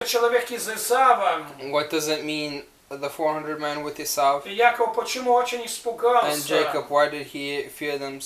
человек из Исава. What does it mean, the 400 men with Esav? И Яков почему очень And испугался? Jacob, why did he fear them,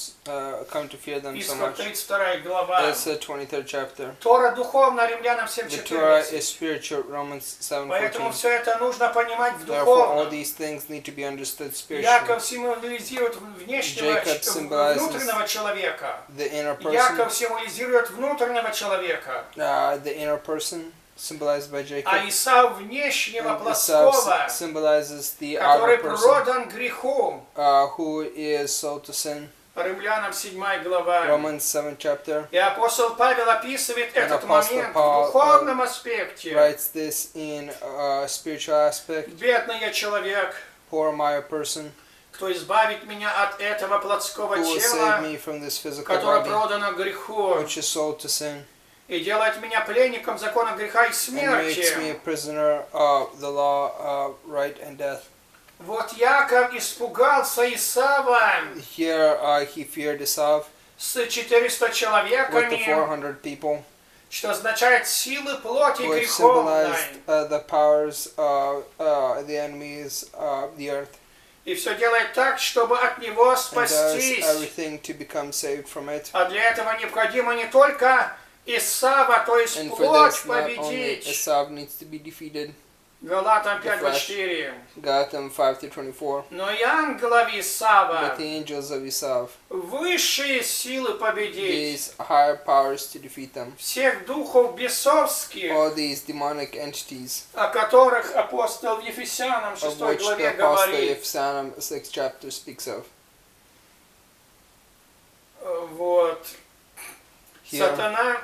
come to fear them so Исход much? 32 глава. That's the 23rd chapter. Тора духовна, Римлянам The Torah is 7:14. spiritual, Romans Поэтому 7:14. все это нужно понимать в Therefore, all духовном. these things need to be understood spiritually. Яков символизирует Jacob symbolizes внутреннего человека. The inner person, Яков символизирует внутреннего человека. the inner person symbolized by Jacob. А Исав внешнего And плоского, Esau symbolizes the outer который person, продан греху. who is sold to sin. Римлянам 7 глава. Romans 7 chapter И апостол Павел описывает And этот Apostle момент Paul, в духовном аспекте. writes this in a spiritual aspect. Бедный я человек, Poor my person, кто избавит меня от этого плотского who will save тела, me from this physical которое body, продано греху, which is sold to sin, и делает меня пленником закона греха и and makes me a смерти. prisoner of the law of right and death. Вот Яков испугался Исава Here he feared Esav с 400 with the человеками, 400 people, что означает силы плоти which греховной. symbolized the powers of the enemies of the earth, И все делает так, чтобы от него and does спастись. everything to become saved from it. А для этого необходимо не только Исава, то есть And for плоть this, not only победить. Esav needs to be defeated, Галатам the flesh. 5:24. Galatim 5-24. Но и ангелов Исава But the angels of Esav, высшие силы победить. these higher powers to defeat them. Всех духов бесовских, All these demonic entities, о которых апостол в Ефесянам 6 of which главе the apostle говорит. of Psalm 6 chapter speaks of. Вот. Here, Сатана,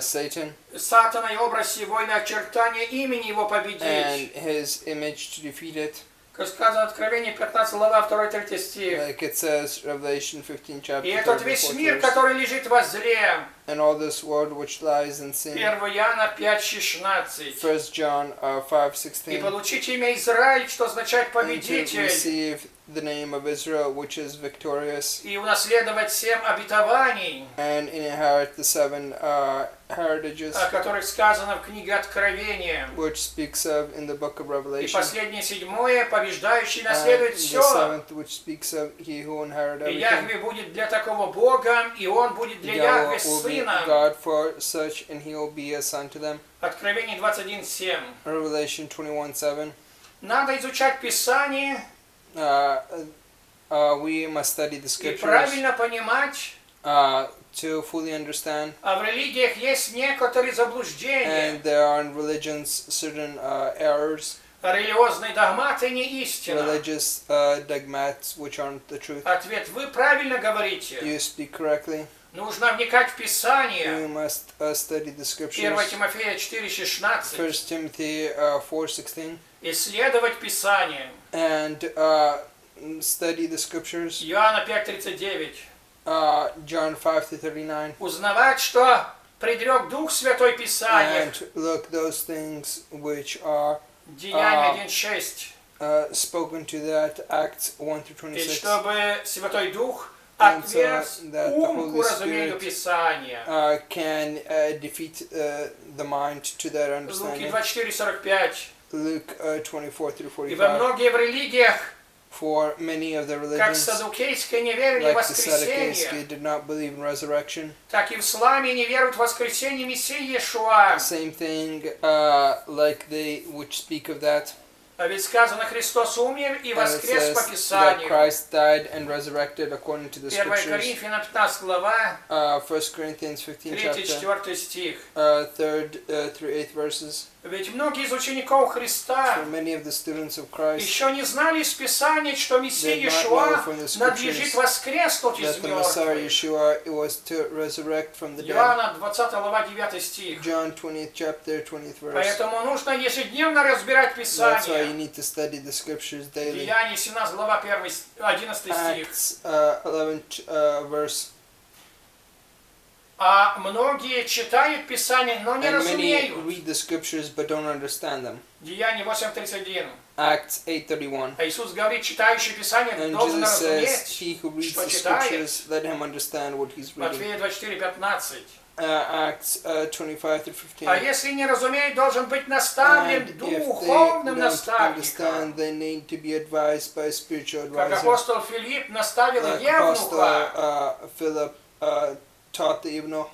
Satan Сатана и образ его и очертания имени его and победить. his image to defeat it, Как сказано в Откровении 15 глава 2-3 стих. like it says, Revelation 15 chapter И этот 3 весь мир, 4 verse. который лежит во зле. And all this world which lies in sin. 1 Иоанна 5:16. 1 John И 5:16. получить имя Израиль, что означает And to победитель. receive the name of Israel, which is victorious, И унаследовать 7 обетований, and inherit the 7 heritages, о которых сказано в книге Откровения. which speaks of in the book of И Revelation. последнее 7, побеждающий And наследует the все. 7th, which speaks of he who inherited И everything. Яхве будет для такого Богом, и Он будет для Яхве Yahweh will be сыном. God for such, and he will be a son to them. Откровение 21:7. Revelation 21:7. Надо изучать Писание We must study the и scriptures правильно понимать, to fully understand. а в религиях есть некоторые заблуждения. And there are in religions certain errors, Религиозные догматы не истина. religious dogmats which aren't the truth. Ответ: вы правильно говорите. You speak correctly. Нужно вникать в We Писание. must study the 1 scriptures. Тимофея 4:16. 1 Timothy 4:16. Исследовать Писание. And study the scriptures. Иоанна 5:39. John 5-39. Узнавать, что предрек Дух Святой Писание. And look those things which are Деяния 1:6. spoken to that, Acts И 1-26. чтобы Святой Дух And отверз that the ум к Holy уразумению Spirit Писания. can defeat the mind to that Луки understanding. 24:45. Luke 24-45. Ибо многие в религиях, For many of the как religions, садукейское, не верили в like the Sadducees, воскресение, did not believe in resurrection. так и в славе не веруют в воскресение Мессии Иешуа. Same thing, like they which speak of that. А ведь сказано: Христос умер и And it воскрес по says that Писанию. Christ died and resurrected according to the 1 scriptures. Коринфянам 15 глава, 1 Corinthians 15 chapter, 3-4 стих. 3rd through 8th verses. Ведь многие из учеников Христа For many of the students of Christ, еще не знали из Писания, что Мессия did not know Иешуа from the надлежит scriptures воскреснуть из that the Messiah мертвых. Yeshua was to resurrect from the dead. Иоанна 20 глава 9 стих. John 20th chapter, 20th verse. Поэтому нужно ежедневно разбирать That's why you Писание. need to study the scriptures daily. Деяния 17 глава 11 стих. Acts 11th verse. А многие читают Писание, но не And many разумеют. read the scriptures but don't understand them. Деяния 8:31. Acts 8:31. А Иисус говорит: читающий Писание And должен Jesus says, разуметь. he who reads что the читает. scriptures, let him understand what he's reading. Матфея 24:15. Acts 25 through 15. А если не разумеет, должен быть наставлен And if they духовным don't наставником. understand, they need to be advised by a spiritual Как advisor. апостол Филипп наставил Like евнуха, Apostle Philip taught the Evnuch,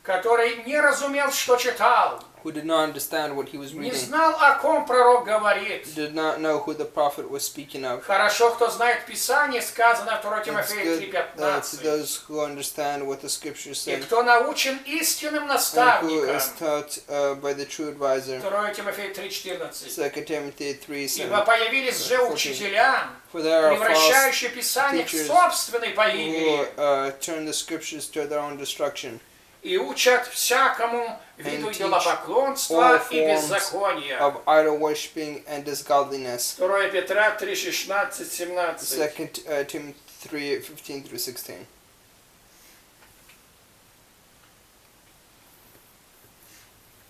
который не разумел, что читал, who did not understand what he was не reading, знал, о ком пророк говорит. did not know who the prophet was speaking of. Хорошо, кто знает Писание, сказано 2 It's Тимофея good to 3:15. those who understand what the scriptures И say, кто научен истинным and who наставником. is taught by the true advisor. 2 Тимофея 3:14. 2 Timothy 3, Ибо появились же 14. учителя, For there are false превращающие Писание к teachers собственной who погибели, turn the scriptures to their own destruction. и учат всякому виду And идолопоклонства all и forms беззакония. of idol worshipping and disgodliness. 2 Петра 3:16-17. 2 Timothy 3, 15 through 16.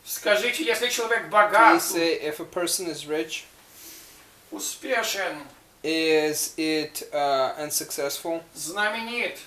Скажите, если человек Please богат, say, if a person is rich, успешен, is it and successful знаменит,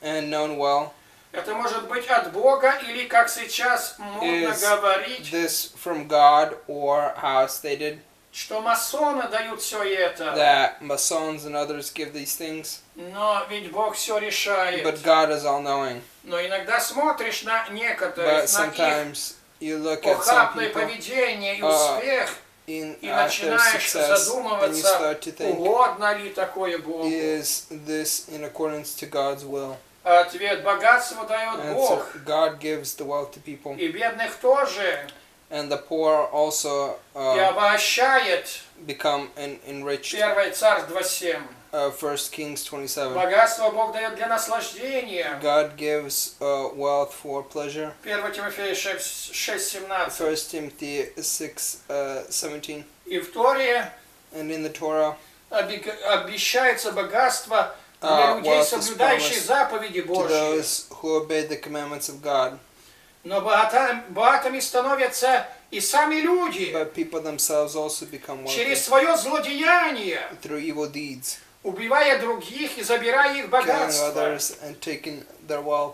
and known well? это может быть от Бога или, как сейчас модно Is говорить, this from God, or how it's stated что масоны дают все это. that Masons and others give these things? Но ведь Бог все решает. But God is all-knowing. Но иногда смотришь на некоторых, But на их sometimes you look at some похабное people поведение и успех, in и their начинаешь success, and you задумываться, start to think, угодно ли такое Богу. is this in accordance to God's will? Ответ: богатство дает And Бог, so God gives the wealth to people, и бедных тоже, and the poor also и обогащает. become enriched. 1 Царств 2:7. 1 Kings 27. Богатство Бог дает для наслаждения. God gives wealth for pleasure. 1 Тимофея 6:17. 1 Timothy 6, 17. И в Торе And in the Torah, обещается богатство для людей, wealth is соблюдающих promised заповеди to Божьи. those who obey the commandments of God. Но богатыми становятся и сами люди But people themselves also become wealthy через свое злодеяние, through evil deeds, убивая других и забирая их killing богатство. others and taking their wealth.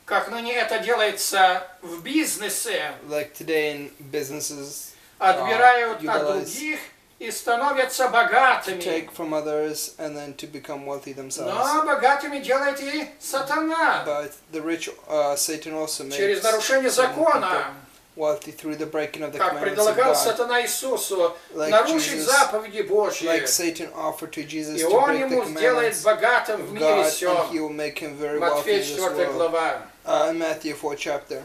Как ныне это делается в бизнесе, Like today in businesses, отбирают от utilize, других и становятся to богатыми. take from others and then to become wealthy themselves. Но богатыми делает и сатана But the rich, Satan also makes через нарушение some закона, people wealthy through the breaking of the как commandments of предлагал God. сатана Иисусу, Like нарушить Jesus- заповеди Божьи. Like Satan offered to Jesus И to он break the ему сделает commandments богатым в of мире God, and всем. he will make him very wealthy Матфея in this 4 world. глава. In Matthew 4 chapter.